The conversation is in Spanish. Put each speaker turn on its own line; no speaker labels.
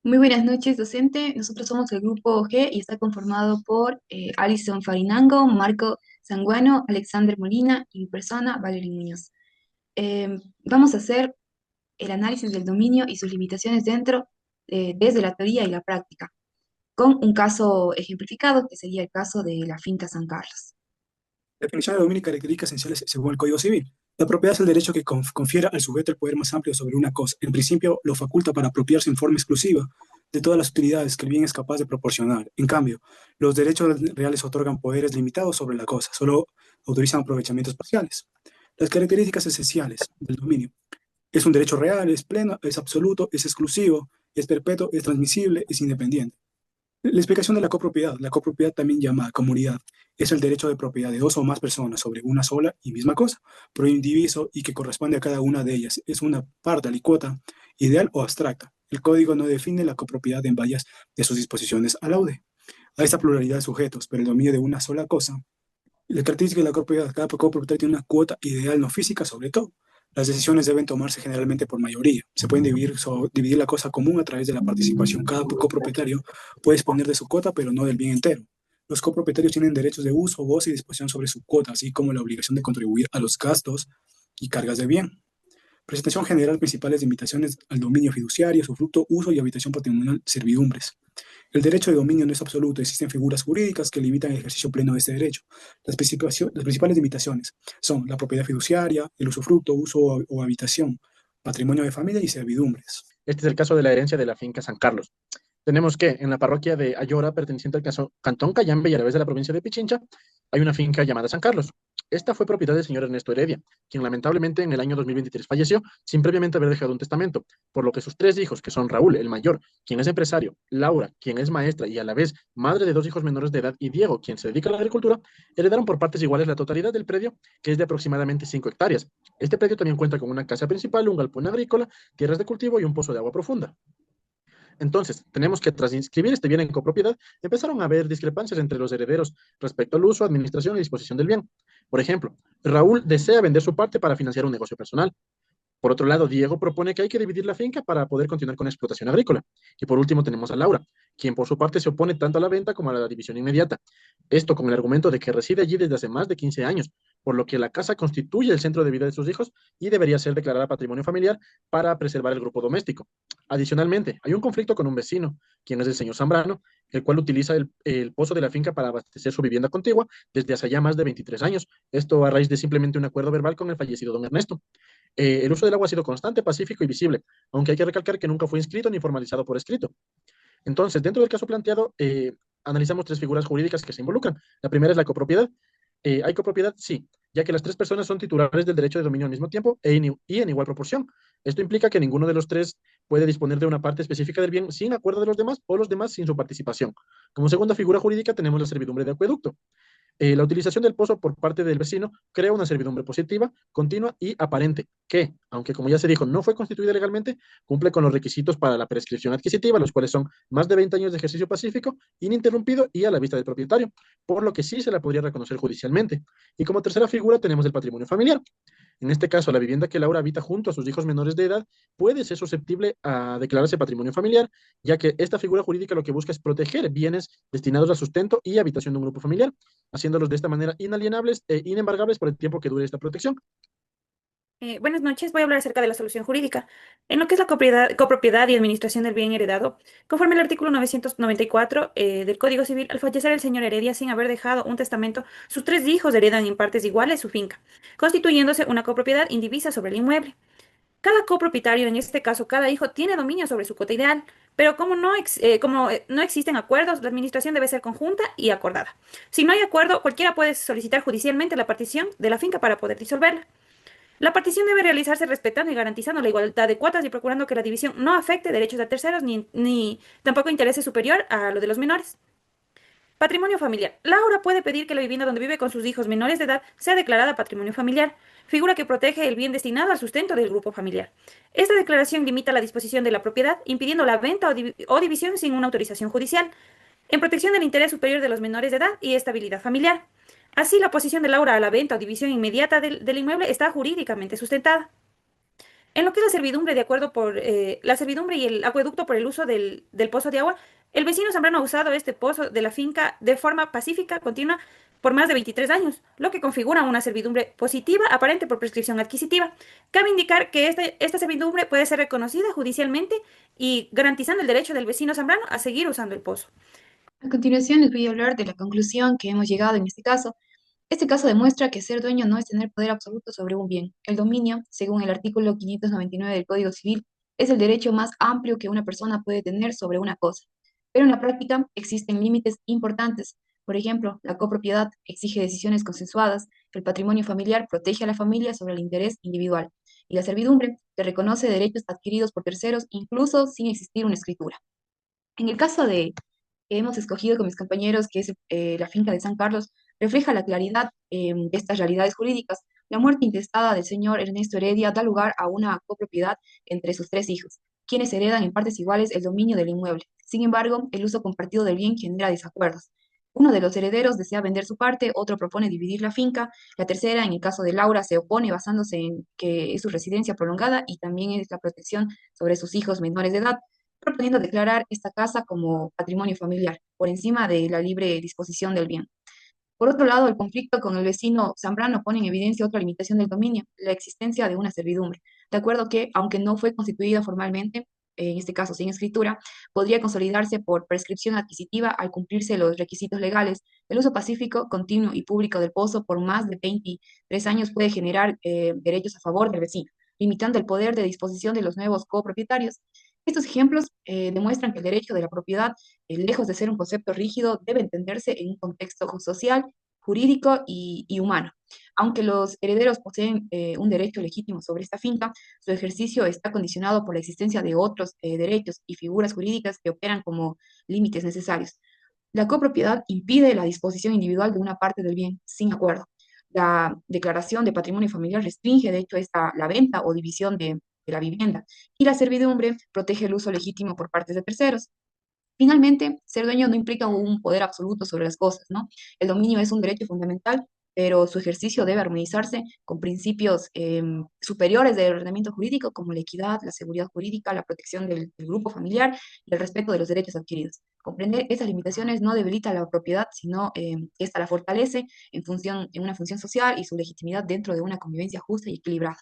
Muy buenas noches, docente. Nosotros somos el grupo G y está conformado por Alison Farinango, Marco Sanguano, Alexander Molina y mi persona, Valerie Muñoz. Vamos a hacer el análisis del dominio y sus limitaciones desde la teoría y la práctica, con un caso ejemplificado que sería el caso de la finca San Carlos.
La definición de dominio y características esenciales según el Código Civil. La propiedad es el derecho que confiere al sujeto el poder más amplio sobre una cosa. En principio, lo faculta para apropiarse en forma exclusiva de todas las utilidades que el bien es capaz de proporcionar. En cambio, los derechos reales otorgan poderes limitados sobre la cosa, solo autorizan aprovechamientos parciales. Las características esenciales del dominio. Es un derecho real, es pleno, es absoluto, es exclusivo, es perpetuo, es transmisible, es independiente. La explicación de la copropiedad también llamada comunidad, es el derecho de propiedad de dos o más personas sobre una sola y misma cosa, por indiviso y que corresponde a cada una de ellas. Es una parte alícuota, ideal o abstracta. El código no define la copropiedad en varias de sus disposiciones al laude. Hay esta pluralidad de sujetos, pero el dominio de una sola cosa. La característica de la copropiedad, cada copropietario tiene una cuota ideal no física sobre todo. Las decisiones deben tomarse generalmente por mayoría. Se pueden dividir la cosa común a través de la participación. Cada copropietario puede disponer de su cuota, pero no del bien entero. Los copropietarios tienen derechos de uso, goce y disposición sobre su cuota, así como la obligación de contribuir a los gastos y cargas de bien. Presentación general, principales limitaciones al dominio fiduciario, usufructo, uso y habitación patrimonial, servidumbres. El derecho de dominio no es absoluto, existen figuras jurídicas que limitan el ejercicio pleno de este derecho. Las principales limitaciones son la propiedad fiduciaria, el usufructo, uso o habitación, patrimonio de familia y servidumbres.
Este es el caso de la herencia de la finca San Carlos. Tenemos que en la parroquia de Ayora, perteneciente al Cantón Cayambe y a la vez de la provincia de Pichincha, hay una finca llamada San Carlos. Esta fue propiedad del señor Ernesto Heredia, quien lamentablemente en el año 2023 falleció sin previamente haber dejado un testamento, por lo que sus tres hijos, que son Raúl, el mayor, quien es empresario, Laura, quien es maestra y a la vez madre de dos hijos menores de edad, y Diego, quien se dedica a la agricultura, heredaron por partes iguales la totalidad del predio, que es de aproximadamente 5 hectáreas. Este predio también cuenta con una casa principal, un galpón agrícola, tierras de cultivo y un pozo de agua profunda. Entonces, tenemos que tras inscribir este bien en copropiedad, empezaron a haber discrepancias entre los herederos respecto al uso, administración y disposición del bien. Por ejemplo, Raúl desea vender su parte para financiar un negocio personal. Por otro lado, Diego propone que hay que dividir la finca para poder continuar con la explotación agrícola. Y por último tenemos a Laura, quien por su parte se opone tanto a la venta como a la división inmediata. Esto con el argumento de que reside allí desde hace más de 15 años, por lo que la casa constituye el centro de vida de sus hijos y debería ser declarada patrimonio familiar para preservar el grupo doméstico. Adicionalmente, hay un conflicto con un vecino, quien es el señor Zambrano, el cual utiliza el pozo de la finca para abastecer su vivienda contigua desde hace ya más de 23 años. Esto a raíz de simplemente un acuerdo verbal con el fallecido don Ernesto. El uso del agua ha sido constante, pacífico y visible, aunque hay que recalcar que nunca fue inscrito ni formalizado por escrito. Entonces, dentro del caso planteado, analizamos tres figuras jurídicas que se involucran. La primera es la copropiedad. ¿Hay copropiedad? Sí, ya que las tres personas son titulares del derecho de dominio al mismo tiempo y en igual proporción. Esto implica que ninguno de los tres puede disponer de una parte específica del bien sin acuerdo de los demás o los demás sin su participación. Como segunda figura jurídica tenemos la servidumbre de acueducto. La utilización del pozo por parte del vecino crea una servidumbre positiva, continua y aparente, que, aunque como ya se dijo, no fue constituida legalmente, cumple con los requisitos para la prescripción adquisitiva, los cuales son más de 20 años de ejercicio pacífico, ininterrumpido y a la vista del propietario, por lo que sí se la podría reconocer judicialmente. Y como tercera figura tenemos el patrimonio familiar. En este caso, la vivienda que Laura habita junto a sus hijos menores de edad puede ser susceptible a declararse patrimonio familiar, ya que esta figura jurídica lo que busca es proteger bienes destinados al sustento y habitación de un grupo familiar, haciéndolos de esta manera inalienables e inembargables por el tiempo que dure esta protección.
Buenas noches, voy a hablar acerca de la solución jurídica. En lo que es la copropiedad y administración del bien heredado, conforme al artículo 994 del Código Civil, al fallecer el señor Heredia sin haber dejado un testamento, sus tres hijos heredan en partes iguales su finca, constituyéndose una copropiedad indivisa sobre el inmueble. Cada copropietario, en este caso cada hijo, tiene dominio sobre su cuota ideal, pero como no existen acuerdos, la administración debe ser conjunta y acordada. Si no hay acuerdo, cualquiera puede solicitar judicialmente la partición de la finca para poder disolverla. La partición debe realizarse respetando y garantizando la igualdad de cuotas y procurando que la división no afecte derechos de terceros ni tampoco intereses superior a lo de los menores. Patrimonio familiar. Laura puede pedir que la vivienda donde vive con sus hijos menores de edad sea declarada patrimonio familiar, figura que protege el bien destinado al sustento del grupo familiar. Esta declaración limita la disposición de la propiedad, impidiendo la venta o división sin una autorización judicial, en protección del interés superior de los menores de edad y estabilidad familiar. Así, la oposición de Laura a la venta o división inmediata del inmueble está jurídicamente sustentada. En lo que es la servidumbre, de acuerdo por la servidumbre y el acueducto por el uso del pozo de agua, el vecino Zambrano ha usado este pozo de la finca de forma pacífica, continua, por más de 23 años, lo que configura una servidumbre positiva aparente por prescripción adquisitiva. Cabe indicar que esta servidumbre puede ser reconocida judicialmente y garantizando el derecho del vecino Zambrano a seguir usando el pozo.
A continuación les voy a hablar de la conclusión que hemos llegado en este caso. Este caso demuestra que ser dueño no es tener poder absoluto sobre un bien. El dominio, según el artículo 599 del Código Civil, es el derecho más amplio que una persona puede tener sobre una cosa. Pero en la práctica existen límites importantes. Por ejemplo, la copropiedad exige decisiones consensuadas, el patrimonio familiar protege a la familia sobre el interés individual, y la servidumbre te reconoce derechos adquiridos por terceros incluso sin existir una escritura. En el caso que hemos escogido con mis compañeros, que es la finca de San Carlos, refleja la claridad de estas realidades jurídicas. La muerte intestada del señor Ernesto Heredia da lugar a una copropiedad entre sus tres hijos, quienes heredan en partes iguales el dominio del inmueble. Sin embargo, el uso compartido del bien genera desacuerdos. Uno de los herederos desea vender su parte, otro propone dividir la finca, la tercera, en el caso de Laura, se opone basándose en que es su residencia prolongada y también es la protección sobre sus hijos menores de edad, proponiendo declarar esta casa como patrimonio familiar, por encima de la libre disposición del bien. Por otro lado, el conflicto con el vecino Zambrano pone en evidencia otra limitación del dominio, la existencia de una servidumbre. De acuerdo que, aunque no fue constituida formalmente, en este caso sin escritura, podría consolidarse por prescripción adquisitiva al cumplirse los requisitos legales. El uso pacífico, continuo y público del pozo por más de 23 años puede generar derechos a favor del vecino, limitando el poder de disposición de los nuevos copropietarios. Estos ejemplos demuestran que el derecho de la propiedad, lejos de ser un concepto rígido, debe entenderse en un contexto social, jurídico y humano. Aunque los herederos poseen un derecho legítimo sobre esta finca, su ejercicio está condicionado por la existencia de otros derechos y figuras jurídicas que operan como límites necesarios. La copropiedad impide la disposición individual de una parte del bien sin acuerdo. La declaración de patrimonio familiar restringe, de hecho, la venta o división de la vivienda, y la servidumbre protege el uso legítimo por partes de terceros. Finalmente, ser dueño no implica un poder absoluto sobre las cosas, ¿no? El dominio es un derecho fundamental, pero su ejercicio debe armonizarse con principios superiores del ordenamiento jurídico, como la equidad, la seguridad jurídica, la protección del grupo familiar y el respeto de los derechos adquiridos. Comprender esas limitaciones no debilita la propiedad, sino esta la fortalece en una función social y su legitimidad dentro de una convivencia justa y equilibrada.